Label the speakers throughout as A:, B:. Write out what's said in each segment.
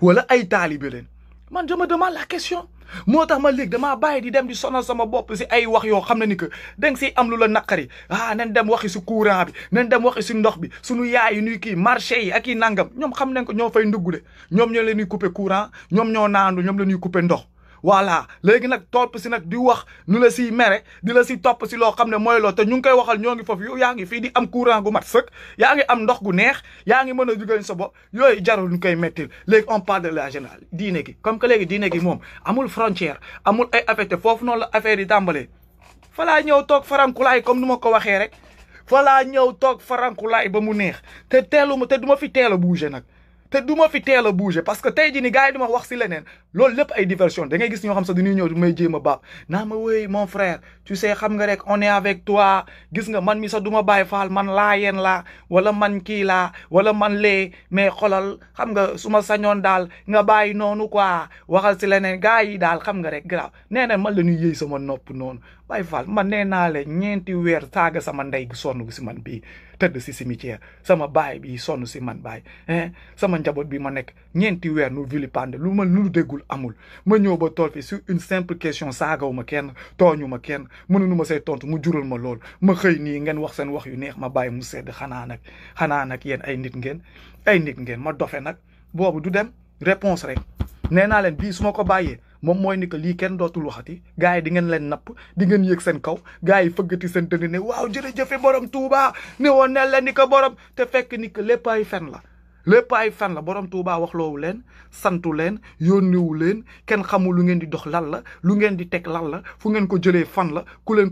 A: wala ay taalibe leen man je me demande la question moo tax ma léegi damaa bàyyi di dem di sonal sama bopp si ay wax yoo xam ne ni que danga siy am lu la naqari nañ dem waxi si courant bi nañ dem waxi si ndox bi suñu yaay yi nuy kii marché yi ak i nangam ñoom xam nañ ko ñoo fay ndugg de ñoom ñoo leen ñuy couper courant ñoom ñoo naandu ñoom la ñuy couper ndox voilà léegi nag topp si nag di wax nu la siy mere di la si topp si loo xam ne mooy loo te ñu ngi koy waxal ñoo ngi foofu yow yaa ngi fii di am courant gu mat sëkk yaa ngi am ndox gu neex yaa ngi mën a dugal sa bopp yooyu jarul ñu koy mettil léegi on parle de la générale diine gi comme que léegi diine gi moom amul frontière amul ay affecté foofu noonu la affaire yi tàmbalee falaa ñëw toog farankulaay comme nu ma ko waxee rek falaa ñëw toog farankulaay ba mu neex te teelu te du ma fi teel a bouger nag te du ma fi teel a bouger parce que tey jii ni gars yi duma wax si leneen loolu lépp ay diversion da ngay gis ñoo xam sax dañuy ñëw di may jéem a baab naa ma wéy mon frère tu sais xam nga rek on est avec toi gis nga man mi sax du ma bàyyi faal man laa yeen laa wala man kii laa wala man lee mais xolal xam nga su ma sañoon daal nga bàyyi noonu quoi waxal si leneen gars yi daal xam nga rek grave nee na man la ñuy yëy sama nopp noonu bàyyi faal man nee naa le ñeenti weer saaga sama ndey gi sonn si man bii tëdd si cimetière sama baay bi sonn si man baay sama njaboot bi ma nekk ñeenti weer nu vilipande lu ma lu déggul amul ma ñëw ba tool fi sur une simple question saagaw ma kenn tooñu ma kenn mënunu ma say tontu mu jural ma lool ma xëy nii ngeen wax seen wax yu neex ma bàyyi mu sedd xanaa nag yéen ay nit ngeen ma dofe nag boobu du dem réponse rek nee naa leen bii su ma ko bàyyee moom mooy ni que lii kenn dootul waxati gars yi di ngeen leen napp di ngeen yëg seen kaw gars yi fëggati seen dënn ne waaw jërëjëfe borom Touba ne woon ne leen ni que borom te fekk ni que lépp ay fen la borom Touba wax loowu leen santu leen yónniwu leen kenn xamul lu ngeen di dox lan la lu ngeen di teg lan la fu ngeen ko jëlee fan la ku leen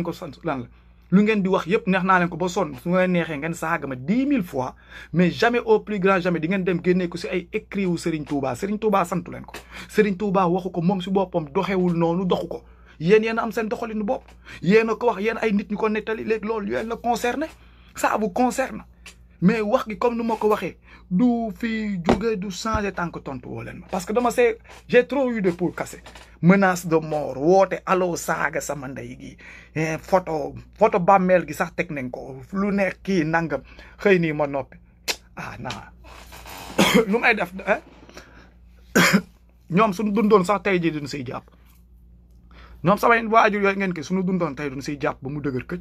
A: ko sant lan la lu ngeen di wax yëpp neex naa leen ko ba sonn su ngeen neexee ngeen saaga ma 10 000 fois mais jamais au plus grand jamais di ngeen dem génnee ko si ay écrit wu Serigne Touba santu leen ko Serigne Touba waxu ko moom si boppam doxewul noonu doxu ko yéen a am seen doxalinu bopp yéen a ko wax yéen ay nit ñu ko nettali léegi loolu yéen la concerné ça vous concerne mais wax gi comme nu ma ko waxee du fi jóge du changer tant que tontu woo leen ma parce que dama see j'ai trop eu de pots cassés menace de mort woote allo saaga sama ndey gi photo bàmmeel gi sax teg nañ ko lu nekk kii nangam xëy nii ma noppi naa lu may def ñoom suñu dundoon sax tey jii duñ siy jàpp ñoom samay waajur yooyu ngeen ki suñu dundoon tey duñ siy jàpp ba mu dëgër këj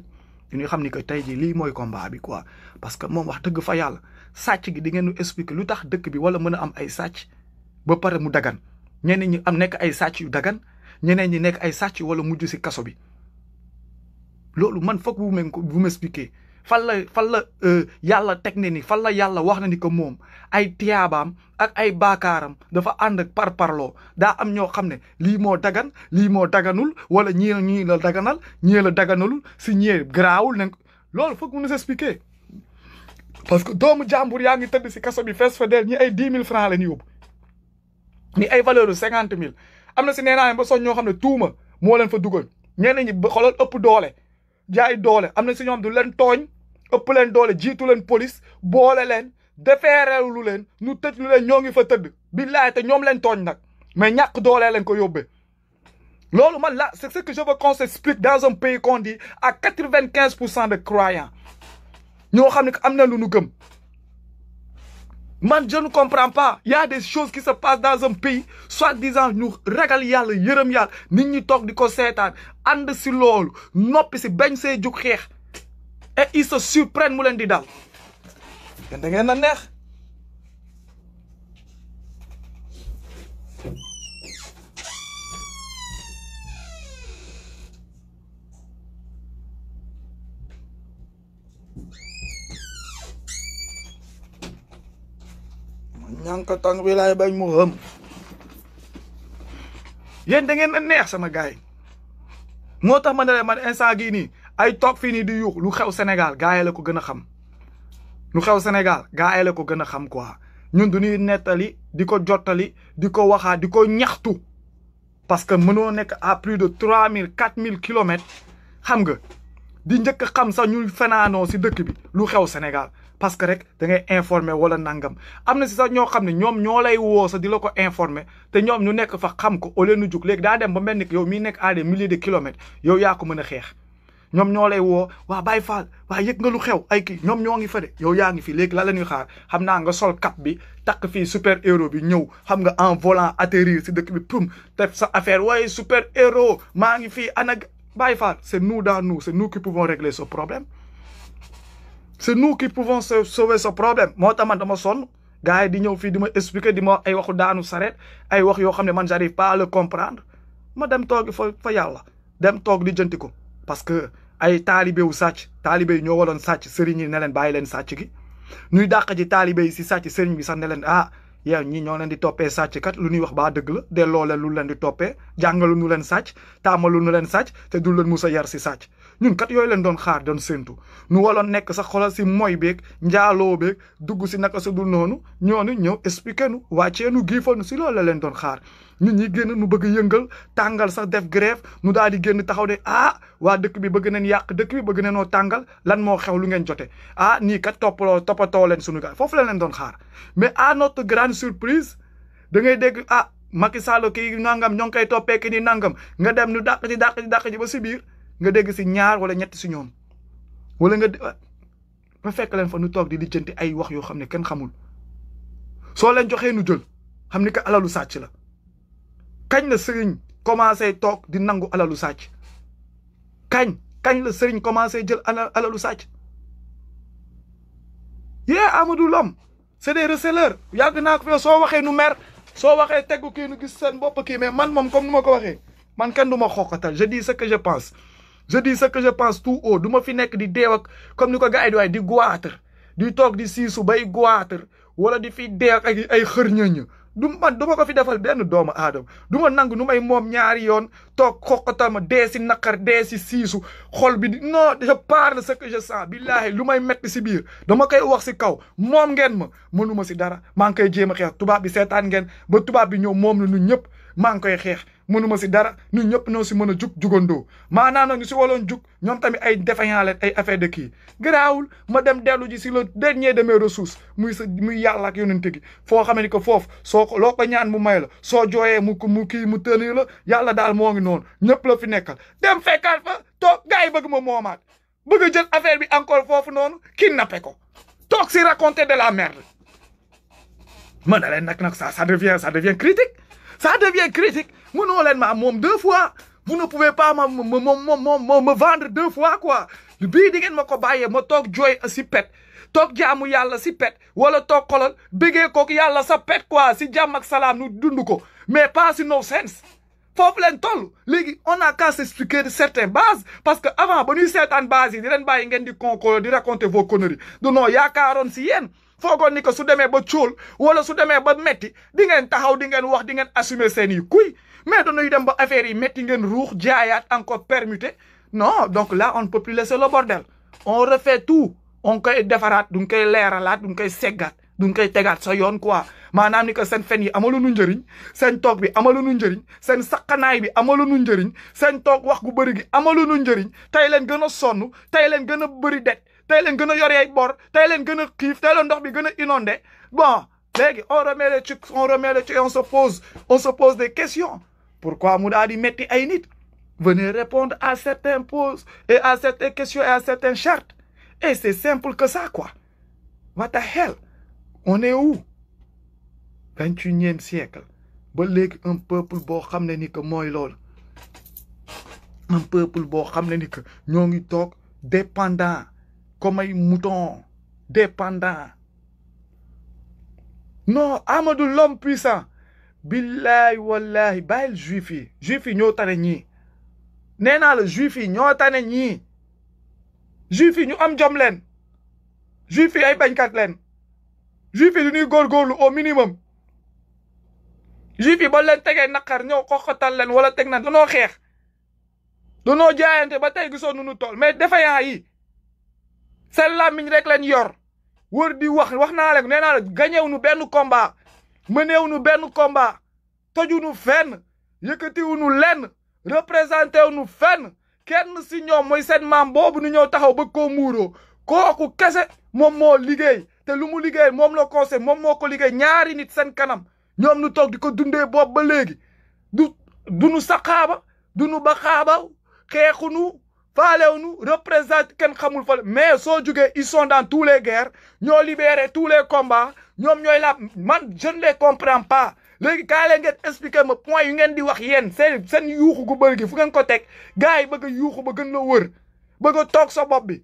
A: ñu xam ni que tey jii lii mooy combat bi quoi parce que moom wax dëgg fa yàlla sàcc gi di ngeen ñu expliquer lu tax dëkk bi wala mën a am ay sàcc ba pare mu dagan ñeneen ñi am nekk ay sàcc yu dagan ñeneen ñi nekk ay sàcc wala mujj si kaso bi loolu man foog vous m'expliquer fan la yàlla teg ne ni fan la yàlla wax na ni que moom ay tiyaabaam ak ay baakaaram dafa ànd ak parparloo daa am ñoo xam ne lii moo dagan lii moo daganul wala ñii la daganal ñii la daganalul si ñee garaawul nañ loolu foog mu nous expliquer parce que doomu jàmbur yaa ngi tëdd si kaso bi fees fa del ñi ay 10 000 francs la ñu yóbbu ni ay valeur 50 000 am na si nee naa ba soñ ñoo xam ne tuuma moo leen fa dugal ñeneen ñi ba xoolal ëpp doole jaay doole am na si ñoom du leen tooñ ëpp leen doole jiitu leen police boole leen defeereelu leen nu tëj lu leen ñoo ngi fa tëdd billaay te ñoom leen tooñ nag mais ñàkk doole leen ko yóbbee loolu man là c'est ce que je veux qu'on s'explique dans un pays qu'on dit à 95% de croyants ñoo xam ne am na lu nu gëm man je ne comprends pas il y a des choses qui se passent dans un pays soi-disant ñu ragal yàlla yërëm yàlla nit ñi toog di ko seetaan ànd si loolu noppi si bañ see jug xeex et ils se surprennent mu leen di dal yéen da ngeen a neex ñànk tàng bi laay bañ mu xëm yéen da ngeen a neex sama gars yi moo tax ma ne man instant gii nii ay toog fii nii di yuux lu xew Sénégal gars yi la ko gën a xam lu xew Sénégal gars yi la ko gën a xam quoi ñun du ñuy nettali di ko jottali di ko waxaat di ko ñaxtu parce que mënoo nekk à plus de 3000 4000 kilomètres xam nga di njëkk a xam sax ñuy fanaanoo si dëkk bi lu xew Sénégal parce que rek da ngay informer wala nangam am na si sax ñoo xam ne ñoom ñoo lay woo sax di la ko informer te ñoom ñu nekk fa xam ko au lieu nu jug léegi daa dem ba mel ni yow miy nekk à des milliers de kilomètres yow yaa ko mën a xeex ñoom ñoo lay woo waa Baye Fall waa yëg nga lu xew ay kii ñoom ñoo ngi fa de yow yaa ngi fi léegi la la ñuy xaar xam naa nga sol cap bi takk fii super héros bi ñëw xam nga en volant atterrir si dëkk bi pum def sa affaire waaye super héros maa ngi fii ana Baye Fall c'est nous dans nous c'est nous qui pouvons régler ce problème c'est nous qui pouvons sauver ce problème moo tax man dama sonn gars yi di ñëw fii di ma expliquer di ma wax ay waxu daanu saret ay wax yoo xam ne man j'arrive pas à le comprendre ma dem toog fa yàlla dem toog di jënti ko parce que ay taalibe wu sàcc taalibe yi ñoo waroon sàcc sëriñ yi ne leen bàyyi leen sàcc gi ñuy dàq ji taalibe yi si sàcc sëriñ bi sax ne leen yow ñi ñoo leen di toppee sàcc kat lu ñuy wax baa dëgg la delloo leen lu leen di toppee jàngalu nu leen sàcc taamalu nu leen sàcc te du leen musa yar si sàcc ñun kat yooyu leen doon xaar doon séntu nu waloon nekk sax xoolal si moy beeg njaaloo beeg dugg si naka su dul noonu ñoonu ñëw expliqué nu wàccee nu giifal nu si loolu la leen doon xaar ñun ñi génn nu bëgg yëngal tàngal sax def grève nu daal di génn taxaw de waa dëkk bi bëgg nañ yàq dëkk bi bëgg nañoo tàngal lan moo xew lu ngeen jote nii kat toppatoo leen sunu gaay foofu la leen doon xaar mais à notre grande surprise da ngay dégg Macky Sall kii nangam ñoo ngi koy toppee ki ni nangam nga dem nu dàq ji ba si biir nga dégg si ñaar wala ñett si ñoom wala nga ba fekk leen fa nu toog di lijjanti ay wax yoo xam ne kenn xamul soo leen joxee nu jël xam ni que alalu sàcc la kañ la sëriñ commencé toog di nangu alalu sàcc kañ la sëriñ commencé jël alalu sàcc Amadou Lom c'est des receleurs yàgg naa ko fi soo waxee nu mer soo waxee teggu kii nu gis seen bopp kii mais man moom comme nu ma ko waxee man kenn du ma xooqatal je dis ce que je pense tout haut du ma fi nekk di deew ak comme ni ko gars yi di waaye di goitre di toog di siisu bay goitre wala di fi deew ak ay xërñëñ du ma ko fi defal benn doomu aadama du ma nangu nu may moom ñaari yoon toog xooqatal ma dee si naqar dee si siisu xol bi non je parle ce que je sens billahi lu may metti si biir dama koy wax si kaw moom ngeen ma mënuma si dara maa ngi koy jéem a xeex tubaab bi seetaan ngeen ba tubaab bi ñëw moom la ñun ñëpp maa ngi koy xeex mënuma si dara ñun ñëpp noo si mën a jugandoo maanaam nag ñu si waloon jug ñoom tamit ay défaillant leen ay affaire de kii garaawul ma dem dellu ji si le dernier de mes ressources muy yàlla ak yonente gi foo xam ne que foofu loo ko ñaan mu may la soo jooyee mu kii mu tënir la yàlla daal moo ngi noonu ñëpp la fi nekkal dem fekkaat fa toog gars yi bëgg ma moomaat bëgg a jël affaire bi encore foofu noonu kidnappé ko toog si raconter de la merde man da leen nag ça devient critique ça devient critique mënoo leen ma moom 2 fois vous ne pouvez pas me vendre 2 fois quoi bii di ngeen ma ko bàyyee ma toog jooy si pet toog jaamu yàlla si pet wala toog xolal bëggee kook yàlla sa pet quoi si jàmm ak salaam nu dund ko mais pas si no sense foofu leen toll léegi on a qu'à s'expliquer de certaines bases parce que avant ba ñuy seetaan bases yi di leen bàyyi ngeen di concolo di raconter vos conneries du non yaakaaroon si yéen foogoon ni que su demee ba cóol wala su demee ba metti di ngeen taxaw di ngeen wax di ngeen assumer seen yi kuy mais dañuy dem ba affaire yi metti ngeen ruux jaayaat encore permuté non donc là on ne peut plus laisser le bordel on refait tout on koy defaraat duñ koy leeralaat duñ koy seggaat duñ koy tegaat sa yoon quoi maanaam ni que seen fen yi amaluñu njëriñ seen toog bi amaluñu njëriñ seen saqanaay bi amaluñu njëriñ seen toog wax gu bëri gi amaluñu njëriñ tey leen gën a sonn tey leen gën a bëri det tey leen gën a yoree bor tey leen gën a xiif tey leen ndox bi gën a inondé bon léegi on remet les trucs on se pose des questions pourquoi mu daal di metti ay nit venez répondre à certaines poses et à certaines questions et à certaines chartes et c'est simple que ça quoi what the hell on est où 21e siècle ba léegi un peuple boo xam ne ni que mooy loolu un peuple boo xam ne ni que ñoo ngi toog dépendant comme ay mouton dépendant non Amadou l'homme puissant billahi wallahi bàyyil juif yi ñoo tane ñii nee naa la juif yi ñoo tane ñii juif yi ñu am jom leen juif yi ay bañkat leen juif yi du ñuy góorgóorlu au minimum juif yi ba leen tegee naqar ñëw xoxatal leen wala teg na danoo xeex danoo jaayante ba tey gisoon nu toll mais défaillant yi seen làmmiñ rek leen yor wër di wax naa leen nee naa la gañew nu benn combat mëneew nu benn combat toju nu fenn yëkkatiwu nu lenn représenté wu nu fenn kenn si ñoom mooy seen maam boobu nu ñëw taxaw ba koo muuroo kooku kese moom moo liggéey te lu mu liggéey moom la conseil moom moo ko liggéey ñaari nit seen kanam ñoom nu toog di ko dundee boobu ba léegi du nu saxaaba du nu ba xaaba xeexunu faalew nu représente kenn xamul fa mais soo jugee ils sont dans tous les guerres ñoo libéré tous les combats ñoom ñooy la man je ne les comprends pas léegi kaay leen ngeen expliquer ma point yu ngeen di wax yéen seen yuuxu gu bëri gi fu ngeen ko teg gars yi bëgg a yuuxu ba gën la wër bëgg a toog sa bopp bi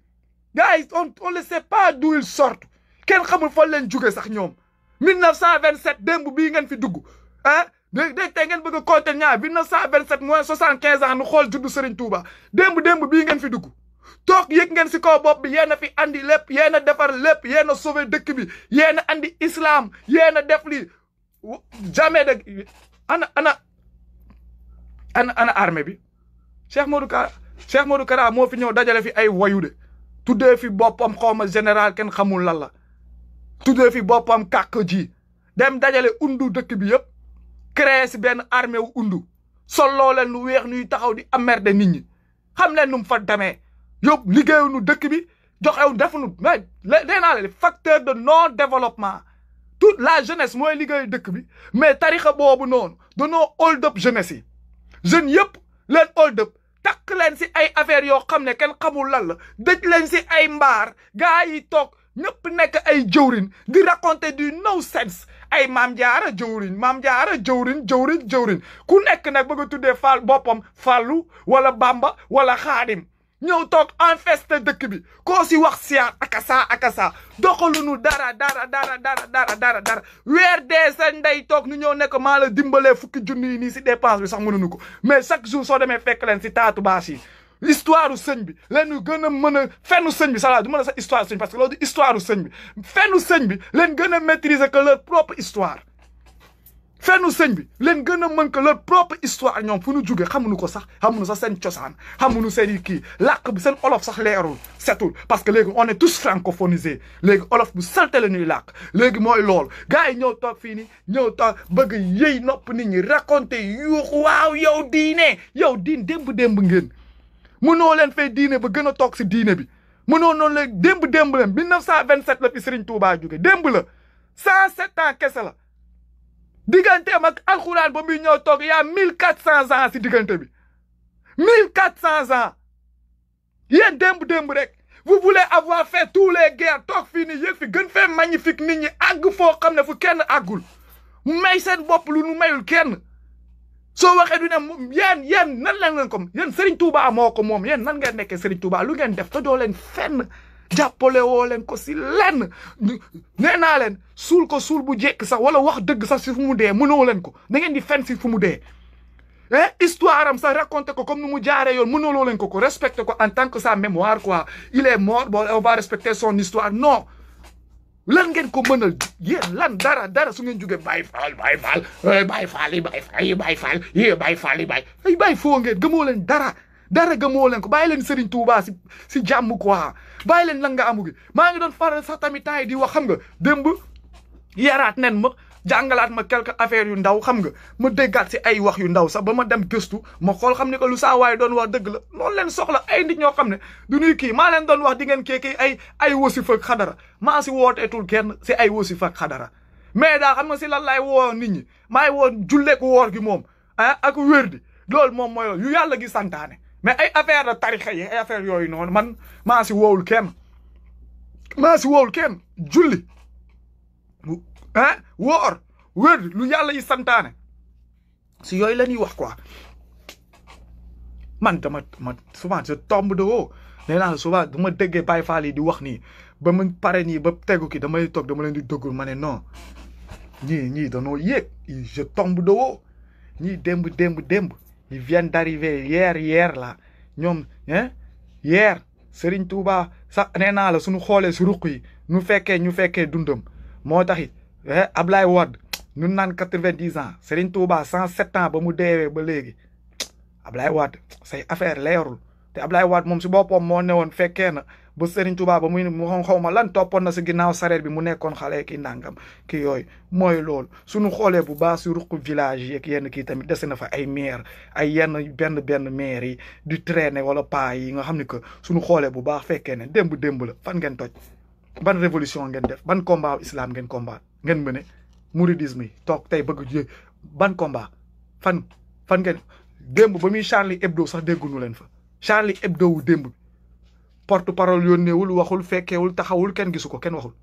A: gars yi on ne sait pas d'où ils sortent kenn xamul fa leen jóge sax ñoom 1927 démb bii ngeen fi dugg ah dégg tey ngeen bëgg a compter ñaar 1927 moins 75 ans nu xool juddu Serigne Touba démb bii ngeen fi dugg toog yëg ngeen si kaw bopp bi yéen a fi andi lépp yéen a defar lépp yéen a sauvé dëkk bi yéen a andi islam yéen a def li jamais de ana armée bi Cheikh Modou Kara moo fi ñëw dajale fi ay wayu de tuddee fi boppam xawma général kenn xamul lan la tuddee fi boppam kàkk ji dem dajale undu dëkk bi yëpp créé si benn armée wu undu solloo leen lu weex ñuy taxaw di emmerder nit ñi xam leen nu mu fa demee yóbbu liggéeyuñu dëkk bi joxewu defuñu mais nee naa leen facteur de non développement toute la jeunesse mooy liggéeyu dëkk bi mais tarixa boobu noonu danoo hold up jeunesse yi jeunes yëpp leen hold up takk leen si ay affaires yoo xam ne kenn xamul lan la dëj leen si ay mbaar gars yi toog ñëpp nekk ay jëwrin di raconter du no sense ay maam jaara jëwrin ku nekk nag bëgg a tuddee faal boppam fàllu wala bamba wala xaadim ñëw toog infesté dëkk bi koo si wax siyaar akasa doxaluñu dara weer dee sa ndey toog nu ñëw nekk maa la dimbalee fukki junni yi nii si dépense bi sax mënuñu ko mais chaque jour soo demee fekk leen si taatu baas yi histoire u sëñ bi leen ñu gën a mën a fennu sëñ bi du mën a sa histoire sëñ parce que loolu di histoire u sëñ bi fennu sëñ bi leen gën a maîtriser que leur propre histoire fennu sëñ bi leen gën a mën que leur propre histoire ñoom fu ñu jóge xamuñu ko sax xamuñu sax seen cosaan xamuñu seen kii làkk bi seen olof sax leerul setul parce que léegi on est tous francophonisés léegi olof bu salte la ñuy làkk léegi mooy loolu gars yi ñëw toog fii ni ñëw toog bëgg yëy nopp nit ñi raconter yuuxu waaw yow diine démb ngeen mënoo leen fay diine ba gën a toog si diine bi mënoo noonu leen démb leen 1927 la fi Serigne Touba jóge démb la 107 ans kese la digganteem ak alxuraan ba muy ñëw toog y a 1400 ans si diggante bi 1400 ans yéen démb rek vous voulez avoir fait tous les guerres toog fii nii yëg fi gën fee magnifique nit ñi àgg foo xam ne fu kenn àggul may seen bopp lu nu mayul kenn soo waxee du ne yéen nan la ngeen ko yéen Serigne Touba moo ko moom yéen nan ngeen nekkee Serigne Touba lu ngeen def te doo leen fenn jàppale woo leen ko si lenn nee naa leen suul ko suul bu jekk sax wala wax dëgg sax si fu mu dee mënoo leen ko da ngeen di fenn si fu mu dee histoire am sax raconté ko comme nu mu jaaree yoon mënoo leen ko respecté ko en tant que sa mémoire quoi il est mort bon on va respecter son histoire non lan ngeen ko mënal yéen lan dara su ngeen jógee Baye Fall foo ngeen gëmoo leen dara gëmoo leen ko bàyyi leen Serigne Touba si jàmm quoi bàyyi leen lan nga amu gi maa ngi doon faral sax tamit temps yi di wax xam nga démb yaraat nen ma jàngalaat ma quelques affaires yu ndaw xam nga ma déggaat si ay wax yu ndaw sax ba ma dem gëstu ma xool xam ne que lu saa waay doon wax dëgg la loolu leen soxla ay nit ñoo xam ne du ñuy kii maa leen doon wax di ngeen kii ay wasifa ak xadara maa si wooteetul kenn si ay wasifa ak xadara mais daa xam nga si lan laay woo nit ñi maay woo julleek woor gi moom ak wér di loolu moom mooy yu yàlla gi santaane mais ay affaire de tarixa yi ay affaire yooyu noonu man maa si woowul kenn julli woor wér lu yàlla yi santaane si yooyu la ñuy wax quoi man dama souvent je tombe de haut nee naa souvent dama déggee Baye Fall yi di wax nii ba mu pare nii ba tegu ki damay toog dama leen di dëggul ma ne non ñii danoo yéeg je tombe de haut ñii démb ils viennent d'arriver hier là ñoom hier Serigne Touba sax nee naa la suñu xoolee si ruq yi ñu fekkee dundam moo taxit Ablaye Wade ñun naan 90 ans Serigne Touba 107 ans ba mu deewee ba léegi Ablaye Wade say affaire leerul te Ablaye Wade moom si boppam moo newoon fekkee na ba Serigne Touba ba mu xaw ma lan toppoon na si ginnaaw sareet bi mu nekkoon xale ki ndàngam ki yooyu mooy loolu suñu xoolee bu baax si ruq village yi ak yenn kii tamit dese na fa ay maire ay yenn benn maire yi di traîner wala paa yi nga xam ne que suñu xoolee bu baax fekkee ne démb la fan ngeen toj ban révolution ngeen def ban combat islam ngeen mëne mouridisme yi toog tey bëgg ban combat fan ngeen démb ba muy Charlie Hebdo sax dégguñu leen fa Charlie Hebdo wu démb porte parole yónneewul waxul fekkeewul taxawul kenn gisu ko kenn waxul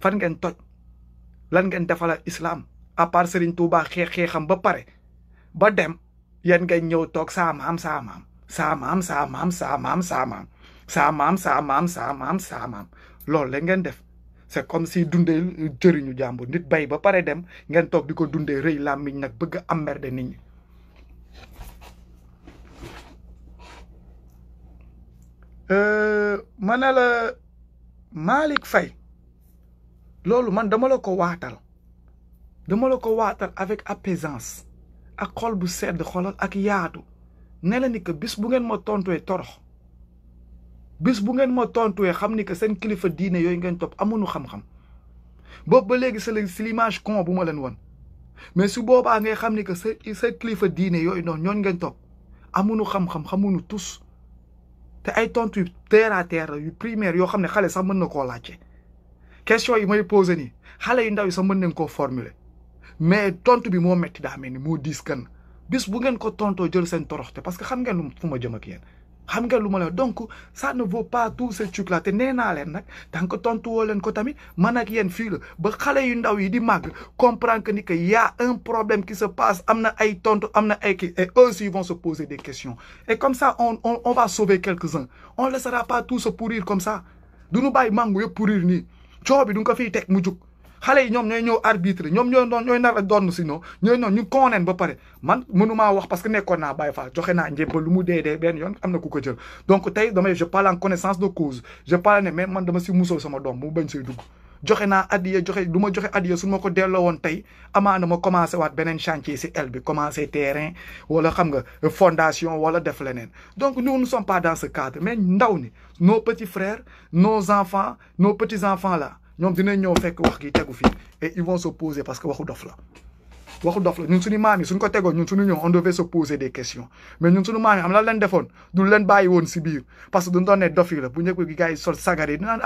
A: fan ngeen toj lan ngeen defala islam à part Serigne Touba xeexam ba pare ba dem yéen ngay ñëw toog saa maam loolu la ngeen def c'est comme si dundee jëriñu jàmbur nit bay ba pare dem ngeen toog di ko dundee rëy làmmiñ nag bëgg a emmerde nit ñi ma ne la Malick Faye loolu man dama la ko waatal avec apaisance ak xol bu sedd xolal ak yaatu ne la ni que bis bu ngeen ma tontuwee torox bis bu ngeen ma tontuwee xam ni que seen kilifa diine yooyu ngeen topp amuñu xam-xam boobu ba léegi c'est l'image con bu ma leen won mais su boobaa ngay xam ni que sa kilifa diine yooyu noonu ñooñu ngeen topp amuñu xam-xam xamuñu tous te ay tontu yu terre à terre yu primaire yoo xam ne xale sax mën na koo laajte question yi may posé nii xale yu ndaw yi sax mën nañ koo formuler mais tontu bi moo metti daa mel ni moo diis kan bis bu ngeen ko tontoo jël seen toroxte parce que xam ngeen lu fu ma jëm ak yéen xam ngeen lu ma la donc ça ne vaut pas tout ce truc là te nee naa leen nag tant que tontu woo leen ko tamit man ak yéen fii la ba xale yu ndaw yi di màgg comprendre que ni que y a un problème qui se passe am na ay tontu am na ay kii et eux aussi vont se poser des questions et comme ça on va sauver quelques-uns on ne laissera pas tout se pourrir comme ça du ñu bàyyi mangu yëpp pourrir nii coow bi du nga ko fiy teg mu jug xale yi ñoom ñooy ñëw arbitre ñoom ñooy nar a doon si non ñooy noonu ñu kooneen ba pare man mënumaa wax parce que nekkoon naa Baye Fall joxe naa njëbbal lu mu dee benn yoon am na ku ko jël donc tey je parle en connaissance de cause je parle ne mais man dama si musal sama doom mu bañ say dugg joxe naa addiya du ma joxe addiya su ma ko delloo woon tey amaana ma commencé waat beneen chantier si el bi commencé terrain wala xam nga fondation wala def leneen donc nous ne sommes pas dans ce cadre mais ndaw ni nos petits frères nos enfants nos petits enfants là ñoom dinañ ñëw fekk wax gi tegu fii et ils vont se poser parce que waxu dof la ñun suñu maam yi suñ ko tegoon ñun suñu ñëw on devait se poser des questions mais ñun suñu maam yi xam lan leen defoon du leen bàyyi woon si biir parce que duñ doon ne dof yi la bu njëkk gi gars yi sol sagar yi dinaan